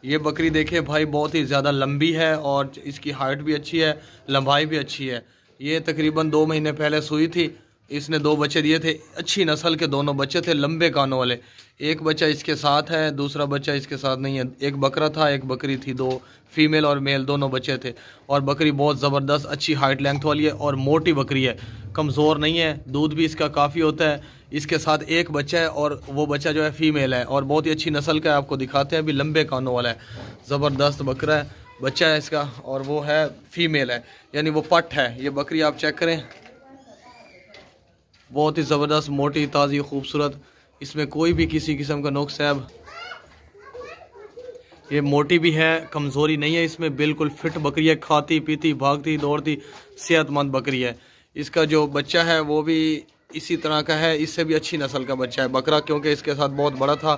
ये बकरी देखिए भाई बहुत ही ज़्यादा लंबी है और इसकी हाइट भी अच्छी है, लंबाई भी अच्छी है। ये तकरीबन 2 महीने पहले सूई थी। इसने 2 बच्चे दिए थे, अच्छी नस्ल के दोनों बच्चे थे, लंबे कानों वाले। एक बच्चा इसके साथ है, दूसरा बच्चा इसके साथ नहीं है। एक बकरा था, एक बकरी थी, 2 फीमेल और मेल दोनों बच्चे थे। और बकरी बहुत ज़बरदस्त अच्छी हाइट लेंथ वाली है और मोटी बकरी है, कमज़ोर नहीं है। दूध भी इसका काफ़ी होता है। इसके साथ एक बच्चा है और वो बच्चा जो है फीमेल है और बहुत ही अच्छी नस्ल का है। आपको दिखाते हैं, अभी लंबे कानों वाला है, ज़बरदस्त बकरा है, बच्चा है इसका और वो है फीमेल है, यानी वो पट है। ये बकरी आप चेक करें, बहुत ही ज़बरदस्त मोटी ताज़ी खूबसूरत, इसमें कोई भी किसी किस्म का नुक्स है। ये मोटी भी है, कमज़ोरी नहीं है इसमें, बिल्कुल फिट बकरी है, खाती पीती भागती दौड़ती सेहतमंद बकरी है। इसका जो बच्चा है वो भी इसी तरह का है, इससे भी अच्छी नस्ल का बच्चा है बकरा, क्योंकि इसके साथ बहुत बड़ा था।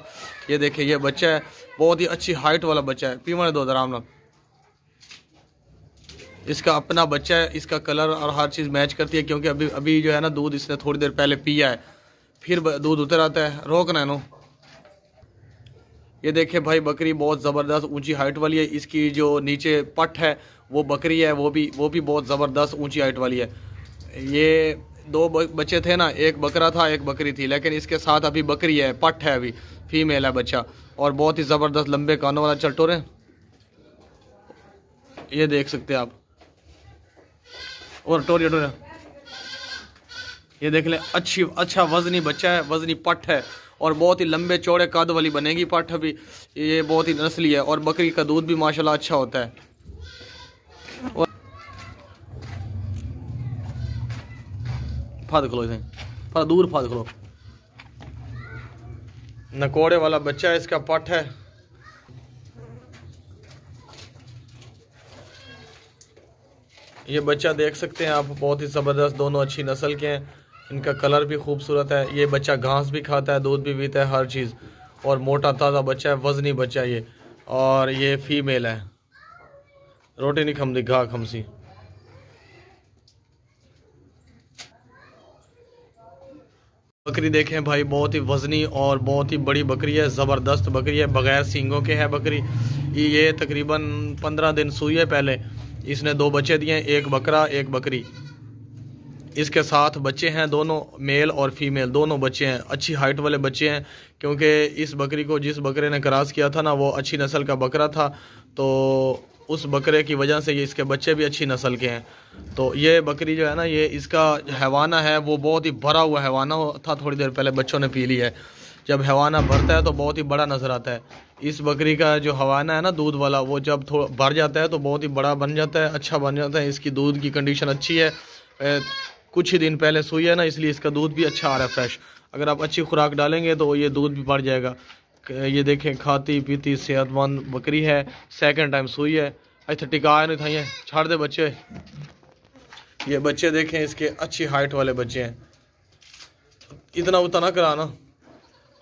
ये देखिए ये बच्चा है, बहुत ही अच्छी हाइट वाला बच्चा है। पीमड़ दो आराम ना, इसका अपना बच्चा है, इसका कलर और हर चीज़ मैच करती है, क्योंकि अभी अभी जो है ना दूध इसने थोड़ी देर पहले पिया है, फिर दूध उतर आता है। रोकना है नो। ये देखिए भाई बकरी बहुत ज़बरदस्त ऊंची हाइट वाली है। इसकी जो नीचे पट है वो बकरी है, वो भी बहुत ज़बरदस्त ऊंची हाइट वाली है। ये 2 बच्चे थे ना, एक बकरा था एक बकरी थी, लेकिन इसके साथ अभी बकरी है, पट है, अभी फीमेल है बच्चा, और बहुत ही ज़बरदस्त लंबे कानों वाला चटोरे। ये देख सकते हैं आप, और टोरिया टोरिया ये देख लें, अच्छा वजनी बच्चा है, वजनी पट है और बहुत ही लंबे चौड़े कद वाली बनेगी पट अभी। ये बहुत ही नस्ली है और बकरी का दूध भी माशाल्लाह अच्छा होता है। और फाद खलो इसे, फाद दूर फाद खलो। नकोड़े वाला बच्चा है, इसका पट है। ये बच्चा देख सकते हैं आप, बहुत ही ज़बरदस्त, दोनों अच्छी नस्ल के हैं। इनका कलर भी खूबसूरत है। ये बच्चा घास भी खाता है, दूध भी पीता है, हर चीज़, और मोटा ताज़ा बच्चा है, वजनी बच्चा है ये। और ये फीमेल है, रोटी नहीं खमदी घा खमसी। बकरी देखें भाई, बहुत ही वजनी और बहुत ही बड़ी बकरी है, ज़बरदस्त बकरी है, बग़ैर सींगों के है बकरी। ये तकरीबन 15 दिन सूई है पहले। इसने 2 बच्चे दिए हैं, एक बकरा एक बकरी। इसके साथ बच्चे हैं, दोनों मेल और फीमेल दोनों बच्चे हैं, अच्छी हाइट वाले बच्चे हैं, क्योंकि इस बकरी को जिस बकरे ने क्रॉस किया था ना, वो अच्छी नस्ल का बकरा था, तो उस बकरे की वजह से ये इसके बच्चे भी अच्छी नस्ल के हैं। तो ये बकरी जो है ना, ये इसका हैवाना है वो बहुत ही भरा हुआ हैवाना था, थोड़ी देर पहले बच्चों ने पी लिया है। जब हैवाना भरता है तो बहुत ही बड़ा नज़र आता है। इस बकरी का जो हवाना है ना दूध वाला, वो जब थोड़ा भर जाता है तो बहुत ही बड़ा बन जाता है, अच्छा बन जाता है। इसकी दूध की कंडीशन अच्छी है, कुछ ही दिन पहले सूई है ना, इसलिए इसका दूध भी अच्छा आ रहा है, फ्रेश। अगर आप अच्छी खुराक डालेंगे तो ये दूध भी बढ़ जाएगा। ये देखें, खाती पीती सेहतमंद बकरी है, सेकंड टाइम सूई है। अच्छा टिका नहीं था, ये छाड़ दे बच्चे। ये बच्चे देखें इसके, अच्छी हाइट वाले बच्चे हैं, इतना उतना कराना।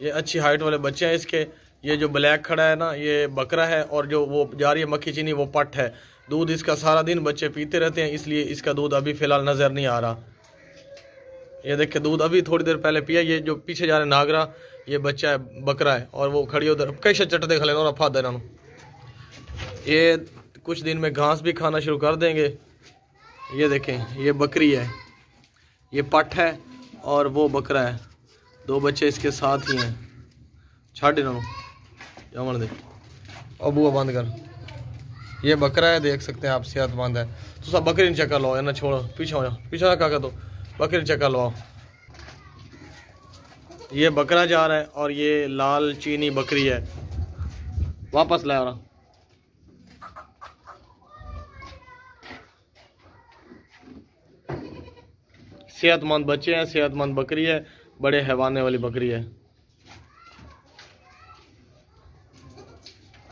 ये अच्छी हाइट वाले बच्चे हैं इसके। ये जो ब्लैक खड़ा है ना, ये बकरा है, और जो वो जा रही है मक्खी चीनी, वो पट है। दूध इसका सारा दिन बच्चे पीते रहते हैं, इसलिए इसका दूध अभी फ़िलहाल नज़र नहीं आ रहा। ये देखिए दूध अभी थोड़ी देर पहले पिया। ये जो पीछे जा रहे नागरा, ये बच्चा है, बकरा है, और वो खड़ी उधर कैसे चट देख लेना और फाद देना। ये कुछ दिन में घास भी खाना शुरू कर देंगे। ये देखें, ये बकरी है, ये पट है और वो बकरा है, 2 बच्चे इसके साथ ही हैं। छाड़ इन्होंने जमन दे, और बुआ बंद कर। ये बकरा है, देख सकते हैं आप, सेहतमंद है। तो सब बकरी चक्कर लो ना, छोड़ो पीछे हो जाओ, पीछे ना का दो, बकरी चक्कर लो। ये बकरा जा रहा है और ये लाल चीनी बकरी है, वापस लाया रहा। सेहतमंद बच्चे हैं, सेहतमंद बकरी है, बड़े हैवाने वाली बकरी है।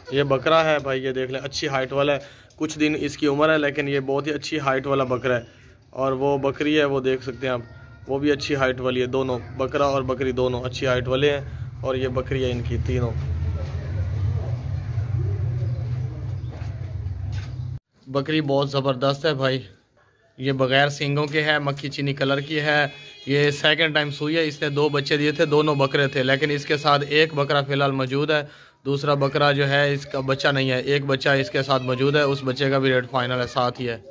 ये बकरा है भाई, ये देख लें, अच्छी हाइट वाला है। कुछ दिन इसकी उम्र है, लेकिन ये बहुत ही अच्छी हाइट वाला बकरा है। और वो बकरी है, वो देख सकते हैं आप, वो भी अच्छी हाइट वाली है। दोनों बकरा और बकरी दोनों अच्छी हाइट वाले हैं, और ये बकरी है इनकी तीनों। बकरी बहुत ज़बरदस्त है भाई, ये बग़ैर सींगों के है, मक्खी चीनी कलर की है। ये सेकंड टाइम सूई है। इसने 2 बच्चे दिए थे, दोनों बकरे थे, लेकिन इसके साथ एक बकरा फ़िलहाल मौजूद है, दूसरा बकरा जो है इसका बच्चा नहीं है, एक बच्चा इसके साथ मौजूद है, उस बच्चे का भी रेट फाइनल है, साथ ही है।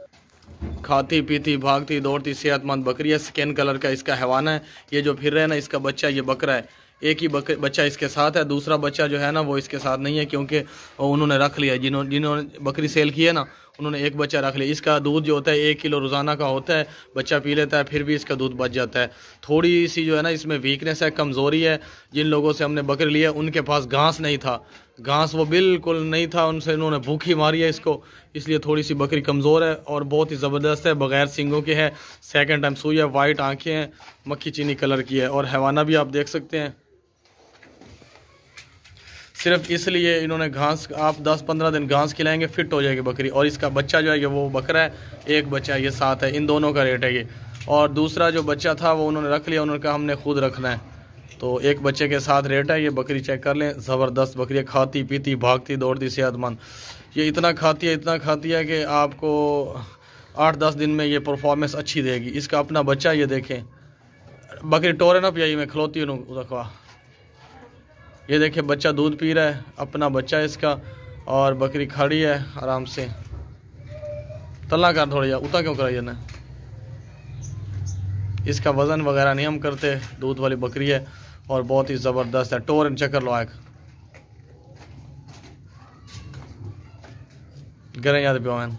खाती पीती भागती दौड़ती सेहतमंद बकरी है, स्किन कलर का इसका हैवान है। ये जो फिर रहे हैं ना, इसका बच्चा ये बकरा है, एक ही बच्चा इसके साथ है, दूसरा बच्चा जो है ना वो इसके साथ नहीं है, क्योंकि उन्होंने रख लिया, जिन्होंने बकरी सेल की है ना उन्होंने एक बच्चा रख लिया। इसका दूध जो होता है 1 किलो रोज़ाना का होता है, बच्चा पी लेता है, फिर भी इसका दूध बच जाता है। थोड़ी सी जो है ना इसमें वीकनेस है, कमज़ोरी है। जिन लोगों से हमने बकरी लिया उनके पास घास नहीं था, घास वो बिल्कुल नहीं था, उनसे इन्होंने भूखी मारी है इसको, इसलिए थोड़ी सी बकरी कमज़ोर है और बहुत ही ज़बरदस्त है। बग़ैर सींगों के है, सेकंड टाइम सुई है, वाइट आँखें हैं, मक्खी चीनी कलर की है और हैवाना भी आप देख सकते हैं। सिर्फ इसलिए इन्होंने घास, आप 10-15 दिन घास खिलाएंगे फिट हो जाएगी बकरी। और इसका बच्चा जो है ये वो बकरा है, एक बच्चा है, ये साथ है, इन दोनों का रेट है ये। और दूसरा जो बच्चा था वो उन्होंने रख लिया, उन्होंने कहा हमने खुद रखना है, तो एक बच्चे के साथ रेट है। ये बकरी चेक कर लें, ज़बरदस्त बकरी है, खाती पीती भागती दौड़ती सेहतमंद। ये इतना खाती है कि आपको 8-10 दिन में ये परफॉर्मेंस अच्छी देगी। इसका अपना बच्चा ये देखें, बकरी टोरे ना पियाई में खलोती हूँ रखवा, ये देखिए बच्चा दूध पी रहा है, अपना बच्चा है इसका, और बकरी खड़ी है आराम से। तला कर थोड़ा जा उतना क्यों कराइए ना, इसका वज़न वगैरह नहीं हम करते, दूध वाली बकरी है और बहुत ही ज़बरदस्त है। टोर चक्कर लवाक गरें याद प्योन।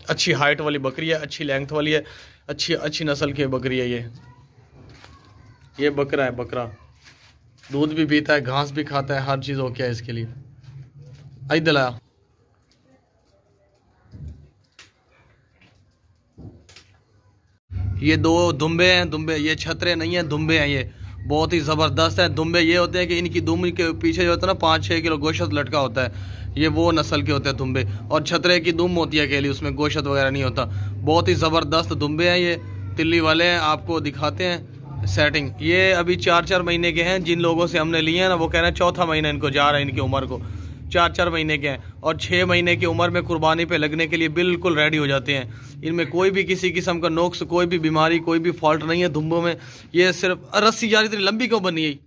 अच्छी हाइट वाली बकरी है, अच्छी लेंथ वाली है, अच्छी नस्ल की बकरी है ये बकरा है, बकरा दूध भी पीता है, घास भी खाता है, हर चीज़ ओके है इसके लिए। आई दिलाया ये 2 दुम्बे हैं, दुम्बे ये छतरे नहीं हैं, दुम्बे हैं, ये बहुत ही ज़बरदस्त है। दुम्बे ये होते हैं कि इनकी दुम के पीछे जो होता है ना 5-6 किलो गोश्त लटका होता है, ये वो नस्ल के होते हैं दुम्बे। और छतरे की दुम होती है अकेली, उसमें गोश्त वगैरह नहीं होता। बहुत ही ज़बरदस्त दुम्बे हैं ये, तिल्ली वाले हैं, आपको दिखाते हैं सेटिंग। ये अभी 4-4 महीने के हैं, जिन लोगों से हमने लिए हैं ना वो कह रहे हैं 4था महीना इनको जा रहा है, इनकी उम्र को 4-4 महीने के हैं और 6 महीने की उम्र में कुर्बानी पे लगने के लिए बिल्कुल रेडी हो जाते हैं। इनमें कोई भी किसी किस्म का नोक्स, कोई भी बीमारी, कोई भी फॉल्ट नहीं है दुम्बों में। ये सिर्फ रस्सी जा रही इतनी लंबी क्यों बनी है।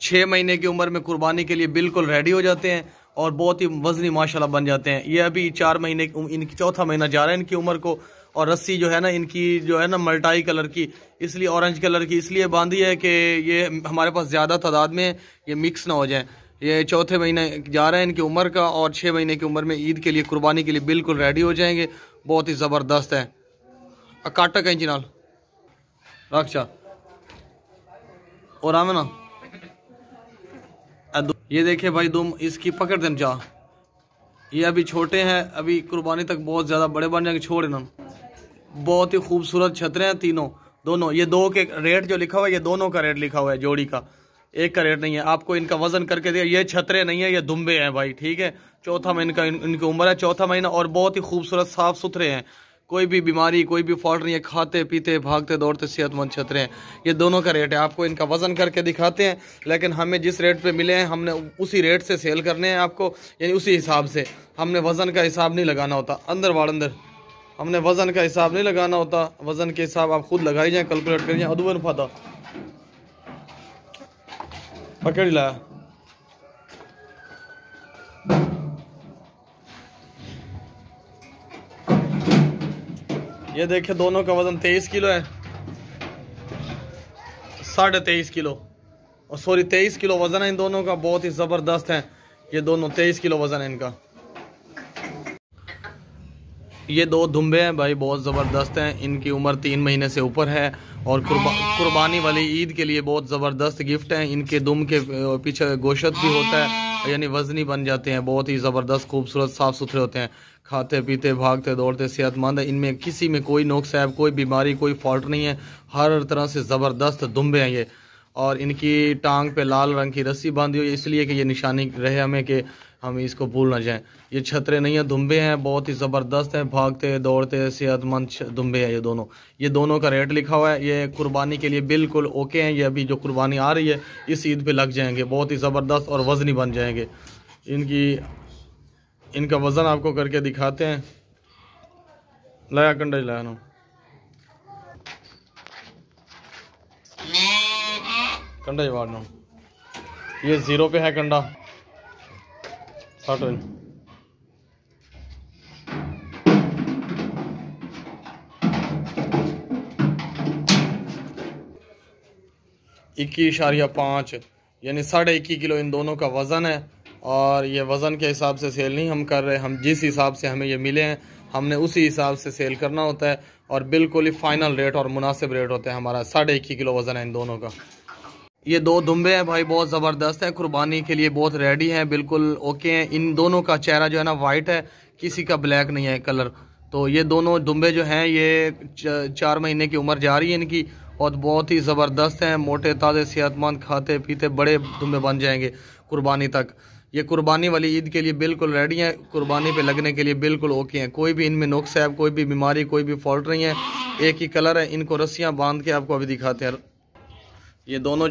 6 महीने की उम्र में कुर्बानी के लिए बिल्कुल रेडी हो जाते हैं और बहुत ही वजनी माशाल्लाह बन जाते हैं। ये अभी 4 महीने, इनकी 4था महीना जा रहा है इनकी उम्र को। और रस्सी जो है ना इनकी जो है ना मल्टाई कलर की, इसलिए ऑरेंज कलर की इसलिए बांधी है कि ये हमारे पास ज़्यादा तादाद में ये मिक्स ना हो जाए। ये 4थे महीने जा रहे हैं इनकी उम्र का और 6 महीने की उम्र में ईद के लिए, कुर्बानी के लिए बिल्कुल रेडी हो जाएंगे। बहुत ही ज़बरदस्त है। काटा कहीं नाल रक्षा और आवे ना, ये देखिए भाई तुम इसकी पकड़ देना चाह, ये अभी छोटे हैं, अभी कुर्बानी तक बहुत ज़्यादा बड़े बन जाएंगे। छोड़ ना, बहुत ही खूबसूरत छतरे हैं तीनों, दोनों। ये 2 के रेट जो लिखा हुआ है, ये दोनों का रेट लिखा हुआ है, जोड़ी का, एक का रेट नहीं है। आपको इनका वजन करके दिया, ये छतरे नहीं है, ये दुम्बे हैं भाई, ठीक है। 4था महीने का इनकी उम्र है, 4था महीना, और बहुत ही खूबसूरत साफ सुथरे हैं, कोई भी बीमारी, कोई भी फॉल्ट नहीं है, खाते पीते भागते दौड़ते सेहतमंद छतरे हैं। ये दोनों का रेट है, आपको इनका वजन करके दिखाते हैं, लेकिन हमें जिस रेट पे मिले हैं हमने उसी रेट से सेल करने हैं आपको, यानी उसी हिसाब से। हमने वजन का हिसाब नहीं लगाना होता, अंदर हमने वजन का हिसाब नहीं लगाना होता। वजन के हिसाब आप खुद लगाई जाए, कैलकुलेट करिए। अदुबन फादा पकड़ लाया, ये देखिए दोनों का वजन 23 किलो है, 23.5 किलो, और सॉरी 23 किलो वजन है इन दोनों का। बहुत ही ज़बरदस्त है ये दोनों, 23 किलो वजन है इनका। ये 2 दुम्बे हैं भाई, बहुत ज़बरदस्त हैं। इनकी उम्र 3 महीने से ऊपर है और कुर्बानी वाली ईद के लिए बहुत ज़बरदस्त गिफ्ट हैं। इनके दुम के पीछे गोश्त भी होता है, यानी वज़नी बन जाते हैं। बहुत ही ज़बरदस्त खूबसूरत साफ़ सुथरे होते हैं, खाते पीते भागते दौड़ते सेहतमंद है। इनमें किसी में कोई नुक्स है, कोई बीमारी, कोई फॉल्ट नहीं है, हर तरह से ज़बरदस्त दुम्बे हैं ये। और इनकी टांग पे लाल रंग की रस्सी बांधी हुई है, इसलिए कि ये निशानी रहे हमें कि हम इसको भूल ना जाएं। ये छतरे नहीं है, दुम्बे हैं, बहुत ही ज़बरदस्त हैं, भागते दौड़ते सेहतमंद दुम्बे हैं ये दोनों का रेट लिखा हुआ है। ये कुर्बानी के लिए बिल्कुल ओके हैं, ये अभी जो कुर्बानी आ रही है इस ईद पे लग जाएंगे, बहुत ही ज़बरदस्त और वज़नी बन जाएंगे। इनका वज़न आपको करके दिखाते हैं। लाया कंडा लाया ना, कंडा जवाब ये 0 पे है कंडा 60 21.5 यानी 21.5 किलो इन दोनों का वज़न है। और ये वज़न के हिसाब से सेल नहीं हम कर रहे, हम जिस हिसाब से हमें ये मिले हैं हमने उसी हिसाब से सेल करना होता है और बिल्कुल ही फाइनल रेट और मुनासिब रेट होता है हमारा। 21.5 किलो वज़न है इन दोनों का। ये 2 दुम्बे हैं भाई, बहुत ज़बरदस्त है, कुर्बानी के लिए बहुत रेडी हैं, बिल्कुल ओके हैं। इन दोनों का चेहरा जो है ना वाइट है, किसी का ब्लैक नहीं है कलर। तो ये दोनों दुम्बे जो हैं ये 4 महीने की उम्र जा रही है इनकी और बहुत ही ज़बरदस्त हैं, मोटे ताज़े सेहतमंद खाते पीते बड़े दुम्बे बन जाएंगे कुर्बानी तक। ये कुर्बानी वाली ईद के लिए बिल्कुल रेडी हैं, कुर्बानी पे लगने के लिए बिल्कुल ओके हैं। कोई भी इनमें नुक्स है, कोई भी बीमारी, कोई भी फॉल्ट नहीं है, एक ही कलर है। इनको रस्सियाँ बांध के आपको अभी दिखाते हैं। ये दोनों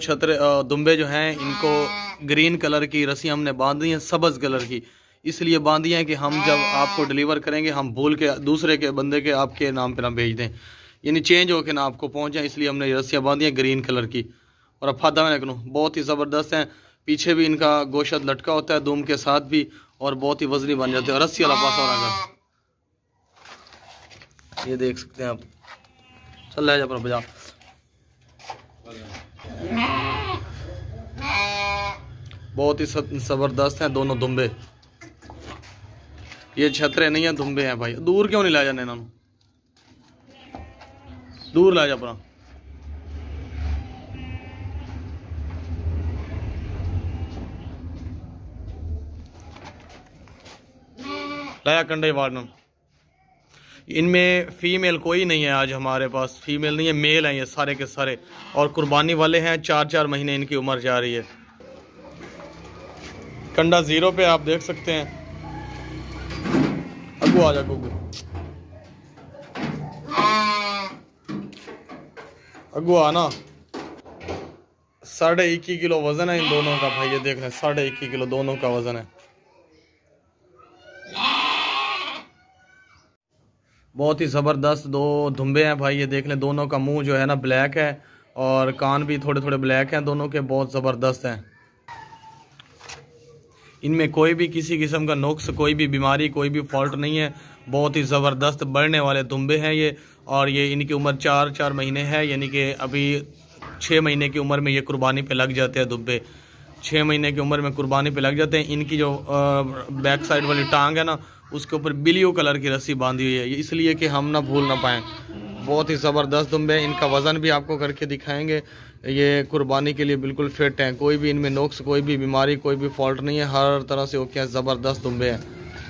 दुम्बे जो हैं इनको ग्रीन कलर की रस्सी हमने बांध दी है, सब्ज़ कलर की इसलिए बांधी हैं कि हम जब आपको डिलीवर करेंगे हम भूल के दूसरे के बंदे के आपके नाम पे ना भेज दें, यानी चेंज होकर ना आपको पहुंचे, इसलिए हमने ये रस्सियाँ बांधी हैं ग्रीन कलर की। और अब फादा में रखूँ बहुत ही ज़बरदस्त हैं, पीछे भी इनका गोशत लटका होता है दुम के साथ भी और बहुत ही वजनी बन जाते हैं। और रस्सी वाला पास और ये देख सकते हैं आप। चल जा पर बजा। बहुत ही ज़बरदस्त हैं दोनों दुम्बे, ये छतरे नहीं है दुम्बे हैं भाई। दूर क्यों नहीं ला जाने इन्होंने, दूर ला जा अपना। लाया कंडे वार्डन। इनमें फीमेल कोई नहीं है आज हमारे पास, फीमेल नहीं है, मेल हैं ये सारे के सारे और कुर्बानी वाले हैं। 4-4 महीने इनकी उम्र जा रही है। कंडा 0 पे आप देख सकते हैं। अगू आ जा गुगू, अगू आना। 21.5 किलो वजन है इन दोनों का भाई, ये देख रहे हैं 21.5 किलो दोनों का वजन है। बहुत ही ज़बरदस्त 2 दुम्बे हैं भाई, ये देख लें। दोनों का मुंह जो है ना ब्लैक है और कान भी थोड़े थोड़े ब्लैक हैं दोनों के, बहुत ज़बरदस्त हैं। इनमें कोई भी किसी किस्म का नुक्स, कोई भी बीमारी, कोई भी फॉल्ट नहीं है। बहुत ही ज़बरदस्त बढ़ने वाले दुम्बे हैं ये। और ये इनकी उम्र 4-4 महीने है, यानी कि अभी 6 महीने की उम्र में ये कुर्बानी पे लग जाते हैं दुम्बे। 6 महीने की उम्र में कुर्बानी पे लग जाते हैं। इनकी जो बैक साइड वाली टांग है ना उसके ऊपर ब्लू कलर की रस्सी बांधी हुई है, ये इसलिए कि हम ना भूल ना पाएँ। बहुत ही ज़बरदस्त दुम्बे हैं, इनका वज़न भी आपको करके दिखाएंगे। ये कुर्बानी के लिए बिल्कुल फिट हैं, कोई भी इनमें नुक्स, कोई भी बीमारी, कोई भी फॉल्ट नहीं है, हर तरह से ओके हैं। ज़बरदस्त दुम्बे हैं,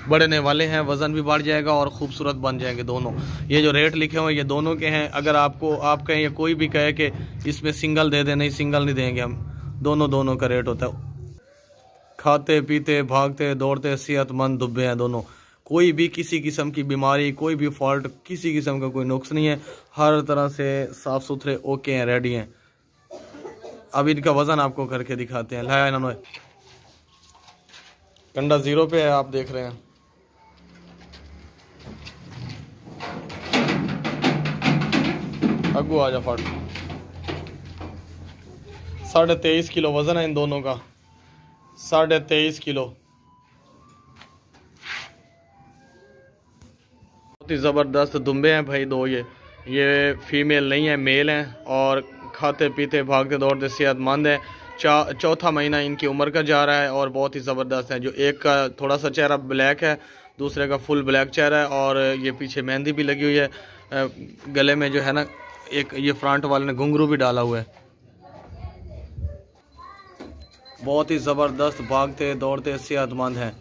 बढ़ने वाले हैं, वज़न भी बढ़ जाएगा और ख़ूबसूरत बन जाएंगे दोनों। ये जो रेट लिखे हुए ये दोनों के हैं। अगर आपको आप कहें या कोई भी कहे कि इसमें सिंगल दे दें, नहीं सिंगल नहीं देंगे हम, दोनों का रेट होता है। खाते पीते भागते दौड़ते सेहतमंद दुम्बे हैं दोनों, कोई भी किसी किस्म की बीमारी, कोई भी फॉल्ट, किसी किस्म का कोई नुक्स नहीं है, हर तरह से साफ़ सुथरे ओके हैं, रेडी हैं। अब इनका वज़न आपको करके दिखाते हैं। लाया इन्होंने कंडा 0 पे है, आप देख रहे हैं। अगू आ जा फट। 23.5 किलो वज़न है इन दोनों का, 23.5 किलो। बहुत ही ज़बरदस्त दुम्बे हैं भाई 2 ये फीमेल नहीं है, मेल हैं और खाते पीते भागते दौड़ते सेहतमंद है। 4था महीना इनकी उम्र का जा रहा है और बहुत ही ज़बरदस्त है। जो एक का थोड़ा सा चेहरा ब्लैक है, दूसरे का फुल ब्लैक चेहरा है और ये पीछे मेहंदी भी लगी हुई है। गले में जो है ना एक ये फ्रंट वाले ने घुंघरू भी डाला हुआ है। बहुत ही ज़बरदस्त भागते दौड़ते सेहतमंद हैं,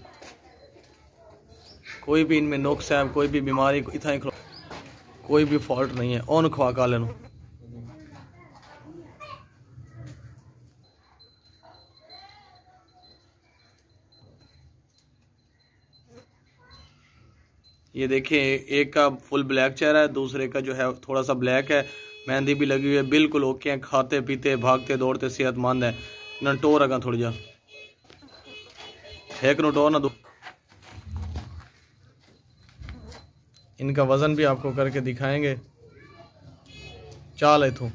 कोई भी इनमें नुक्स है, कोई भी बीमारी, इतना कोई भी फॉल्ट नहीं है। ओन खवा का लेनो ये देखिए, एक का फुल ब्लैक चेहरा है, दूसरे का जो है थोड़ा सा ब्लैक है, मेहंदी भी लगी हुई है, बिल्कुल ओके हैं, खाते पीते भागते दौड़ते सेहतमंद है। ना टोर रखा थोड़ी जा एक नो टोर ना दो। इनका वज़न भी आपको करके दिखाएंगे। चाल है तू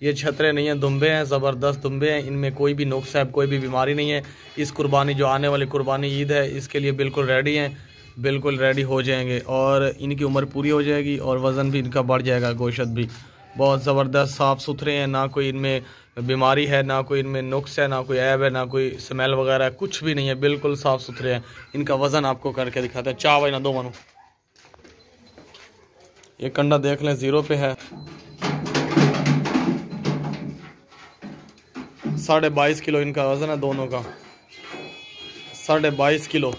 ये छतरे नहीं हैं, दुम्बे हैं, ज़बरदस्त दुम्बे हैं। इनमें कोई भी नुक्स है, कोई भी बीमारी नहीं है। इस कुर्बानी जो आने वाली कुर्बानी ईद है, इसके लिए बिल्कुल रेडी हैं, बिल्कुल रेडी हो जाएंगे और इनकी उम्र पूरी हो जाएगी और वज़न भी इनका बढ़ जाएगा। गोश्त भी बहुत ज़बरदस्त साफ़ सुथरे हैं, ना कोई इनमें बीमारी है, ना कोई इनमें नुक्स है, ना कोई ऐब है, ना कोई स्मेल वगैरह, कुछ भी नहीं है, बिल्कुल साफ़ सुथरे हैं। इनका वज़न आपको करके दिखाते हैं। चाह भाई ना दो मानो, ये कंडा देख लें, 0 पे है। 22.5 किलो इनका वज़न है, दोनों का 22.5 किलो।